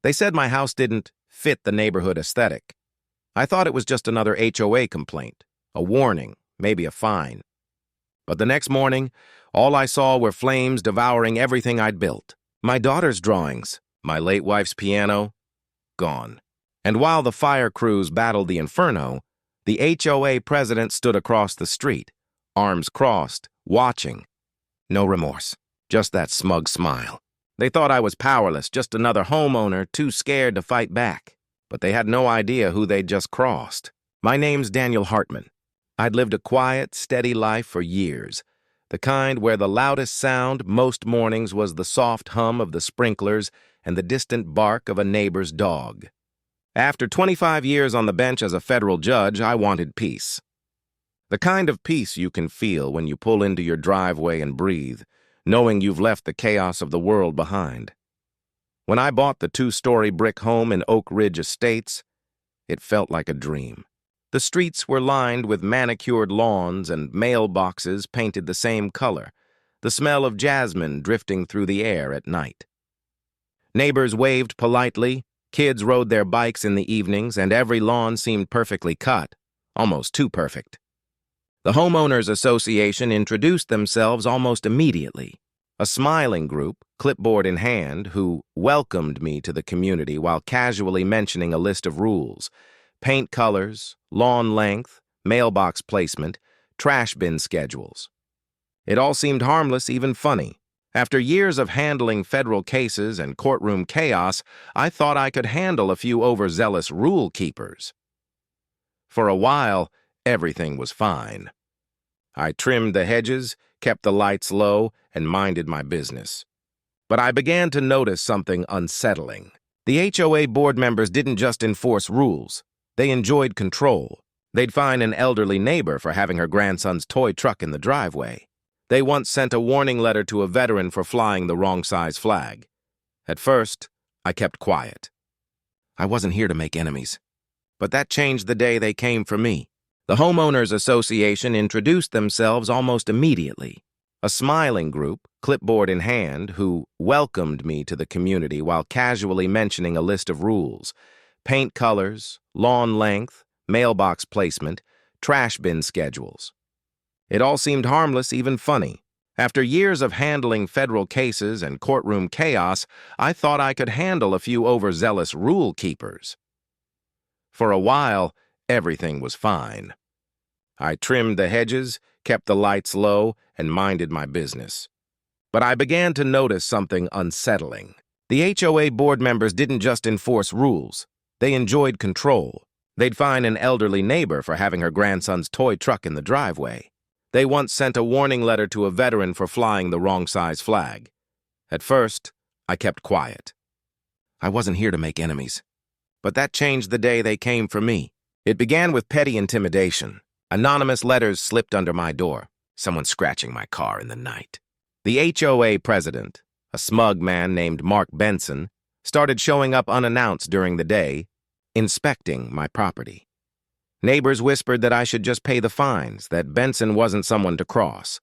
They said my house didn't fit the neighborhood aesthetic. I thought it was just another HOA complaint, a warning, maybe a fine. But the next morning, all I saw were flames devouring everything I'd built. My daughter's drawings, my late wife's piano, gone. And while the fire crews battled the inferno, the HOA president stood across the street, arms crossed, watching. No remorse, just that smug smile. They thought I was powerless, just another homeowner too scared to fight back. But they had no idea who they'd just crossed. My name's Daniel Hartman. I'd lived a quiet, steady life for years, the kind where the loudest sound most mornings was the soft hum of the sprinklers and the distant bark of a neighbor's dog. After 25 years on the bench as a federal judge, I wanted peace. The kind of peace you can feel when you pull into your driveway and breathe, knowing you've left the chaos of the world behind. When I bought the 2-story brick home in Oak Ridge Estates, it felt like a dream. The streets were lined with manicured lawns and mailboxes painted the same color, the smell of jasmine drifting through the air at night. Neighbors waved politely, kids rode their bikes in the evenings, and every lawn seemed perfectly cut, almost too perfect. The Homeowners Association introduced themselves almost immediately, a smiling group, clipboard in hand, who welcomed me to the community while casually mentioning a list of rules: paint colors, lawn length, mailbox placement, trash bin schedules. It all seemed harmless, even funny. After years of handling federal cases and courtroom chaos, I thought I could handle a few overzealous rule keepers. For a while, everything was fine. I trimmed the hedges, kept the lights low, and minded my business. But I began to notice something unsettling. The HOA board members didn't just enforce rules. They enjoyed control. They'd fine an elderly neighbor for having her grandson's toy truck in the driveway. They once sent a warning letter to a veteran for flying the wrong size flag. At first, I kept quiet. I wasn't here to make enemies. But that changed the day they came for me. The Homeowners Association introduced themselves almost immediately, a smiling group, clipboard in hand, who welcomed me to the community while casually mentioning a list of rules: paint colors, lawn length, mailbox placement, trash bin schedules. It all seemed harmless, even funny. After years of handling federal cases and courtroom chaos, I thought I could handle a few overzealous rule keepers. For a while, everything was fine. I trimmed the hedges, kept the lights low, and minded my business. But I began to notice something unsettling. The HOA board members didn't just enforce rules. They enjoyed control. They'd fine an elderly neighbor for having her grandson's toy truck in the driveway. They once sent a warning letter to a veteran for flying the wrong size flag. At first, I kept quiet. I wasn't here to make enemies. But that changed the day they came for me. It began with petty intimidation. Anonymous letters slipped under my door, someone scratching my car in the night. The HOA president, a smug man named Mark Benson, started showing up unannounced during the day, inspecting my property. Neighbors whispered that I should just pay the fines, that Benson wasn't someone to cross.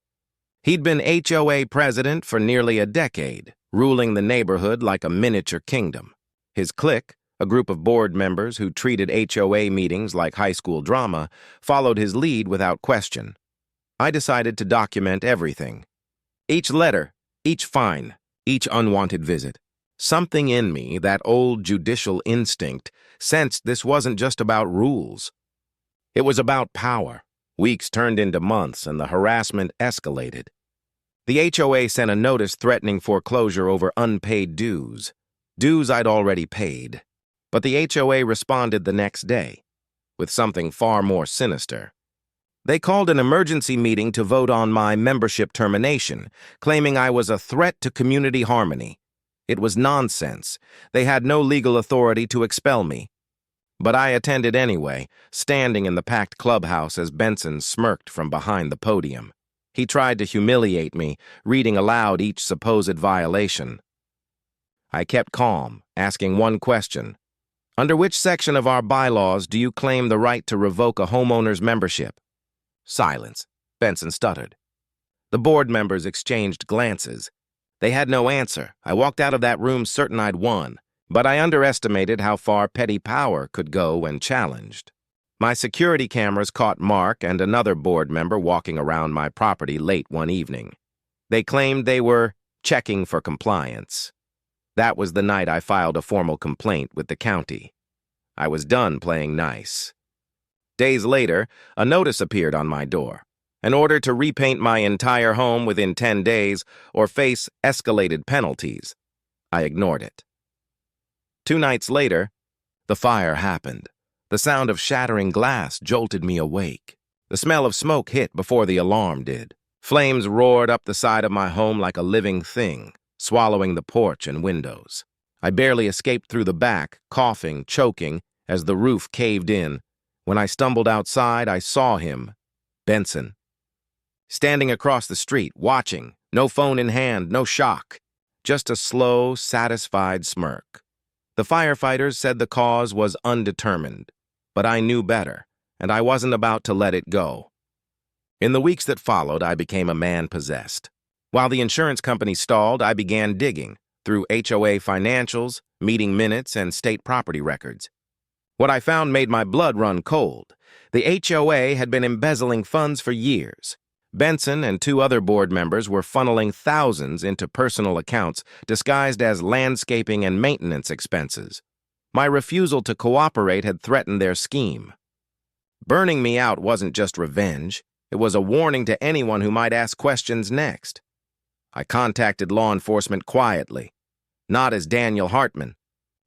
He'd been HOA president for nearly a decade, ruling the neighborhood like a miniature kingdom. His clique, a group of board members who treated HOA meetings like high school drama, followed his lead without question. I decided to document everything. Each letter, each fine, each unwanted visit. Something in me, that old judicial instinct, sensed this wasn't just about rules. It was about power. Weeks turned into months, and the harassment escalated. The HOA sent a notice threatening foreclosure over unpaid dues. Dues I'd already paid. But the HOA responded the next day, with something far more sinister. They called an emergency meeting to vote on my membership termination, claiming I was a threat to community harmony. It was nonsense. They had no legal authority to expel me. But I attended anyway, standing in the packed clubhouse as Benson smirked from behind the podium. He tried to humiliate me, reading aloud each supposed violation. I kept calm, asking one question. Under which section of our bylaws do you claim the right to revoke a homeowner's membership? Silence. Benson stuttered. The board members exchanged glances. They had no answer. I walked out of that room certain I'd won. But I underestimated how far petty power could go when challenged. My security cameras caught Mark and another board member walking around my property late one evening. They claimed they were checking for compliance. That was the night I filed a formal complaint with the county. I was done playing nice. Days later, a notice appeared on my door. An order to repaint my entire home within 10 days or face escalated penalties. I ignored it. 2 nights later, the fire happened. The sound of shattering glass jolted me awake. The smell of smoke hit before the alarm did. Flames roared up the side of my home like a living thing, swallowing the porch and windows. I barely escaped through the back, coughing, choking, as the roof caved in. When I stumbled outside, I saw him, Benson, standing across the street, watching, no phone in hand, no shock, just a slow, satisfied smirk. The firefighters said the cause was undetermined, but I knew better, and I wasn't about to let it go. In the weeks that followed, I became a man possessed. While the insurance company stalled, I began digging through HOA financials, meeting minutes, and state property records. What I found made my blood run cold. The HOA had been embezzling funds for years. Benson and 2 other board members were funneling thousands into personal accounts disguised as landscaping and maintenance expenses. My refusal to cooperate had threatened their scheme. Burning me out wasn't just revenge. It was a warning to anyone who might ask questions next. I contacted law enforcement quietly, not as Daniel Hartman,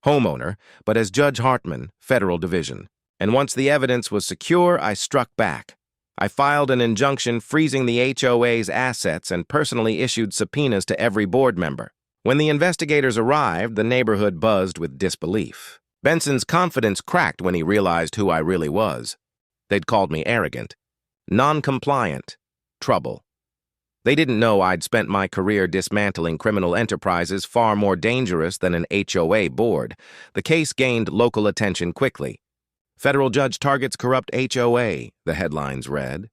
homeowner, but as Judge Hartman, Federal Division. And once the evidence was secure, I struck back. I filed an injunction freezing the HOA's assets and personally issued subpoenas to every board member. When the investigators arrived, the neighborhood buzzed with disbelief. Benson's confidence cracked when he realized who I really was. They'd called me arrogant, non-compliant, trouble. They didn't know I'd spent my career dismantling criminal enterprises far more dangerous than an HOA board. The case gained local attention quickly. Federal judge targets corrupt HOA, the headlines read.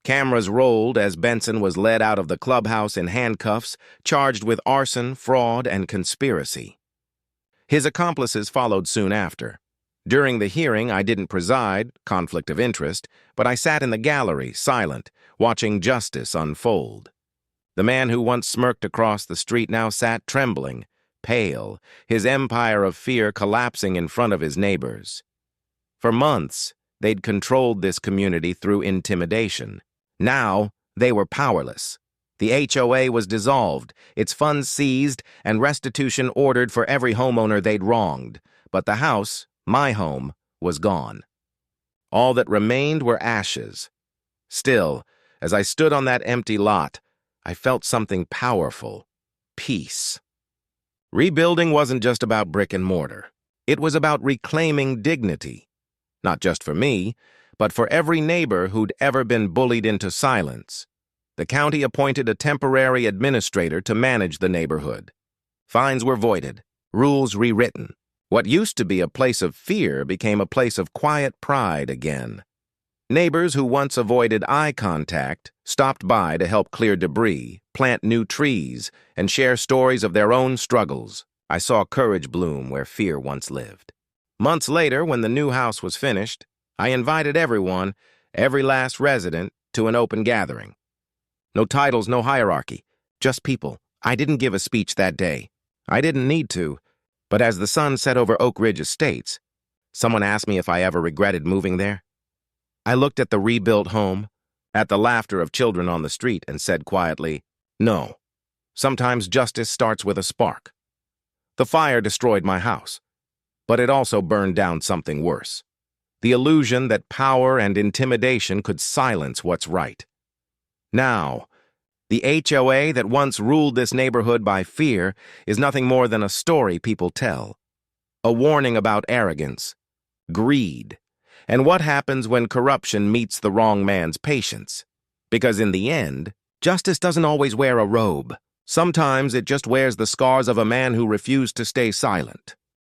Cameras rolled as Benson was led out of the clubhouse in handcuffs, charged with arson, fraud, and conspiracy. His accomplices followed soon after. During the hearing, I didn't preside, conflict of interest, but I sat in the gallery, silent, watching justice unfold. The man who once smirked across the street now sat trembling, pale, his empire of fear collapsing in front of his neighbors. For months, they'd controlled this community through intimidation. Now, they were powerless. The HOA was dissolved, its funds seized, and restitution ordered for every homeowner they'd wronged. But the house, my home, was gone. All that remained were ashes. Still, as I stood on that empty lot, I felt something powerful: peace. Rebuilding wasn't just about brick and mortar. It was about reclaiming dignity. Not just for me, but for every neighbor who'd ever been bullied into silence. The county appointed a temporary administrator to manage the neighborhood. Fines were voided, rules rewritten. What used to be a place of fear became a place of quiet pride again. Neighbors who once avoided eye contact stopped by to help clear debris, plant new trees, and share stories of their own struggles. I saw courage bloom where fear once lived. Months later, when the new house was finished, I invited everyone, every last resident, to an open gathering. No titles, no hierarchy, just people. I didn't give a speech that day. I didn't need to, but as the sun set over Oak Ridge Estates, someone asked me if I ever regretted moving there. I looked at the rebuilt home, at the laughter of children on the street, and said quietly, "No. Sometimes justice starts with a spark." The fire destroyed my house, but it also burned down something worse: the illusion that power and intimidation could silence what's right. Now, the HOA that once ruled this neighborhood by fear is nothing more than a story people tell. A warning about arrogance, greed, and what happens when corruption meets the wrong man's patience. Because in the end, justice doesn't always wear a robe. Sometimes it just wears the scars of a man who refused to stay silent.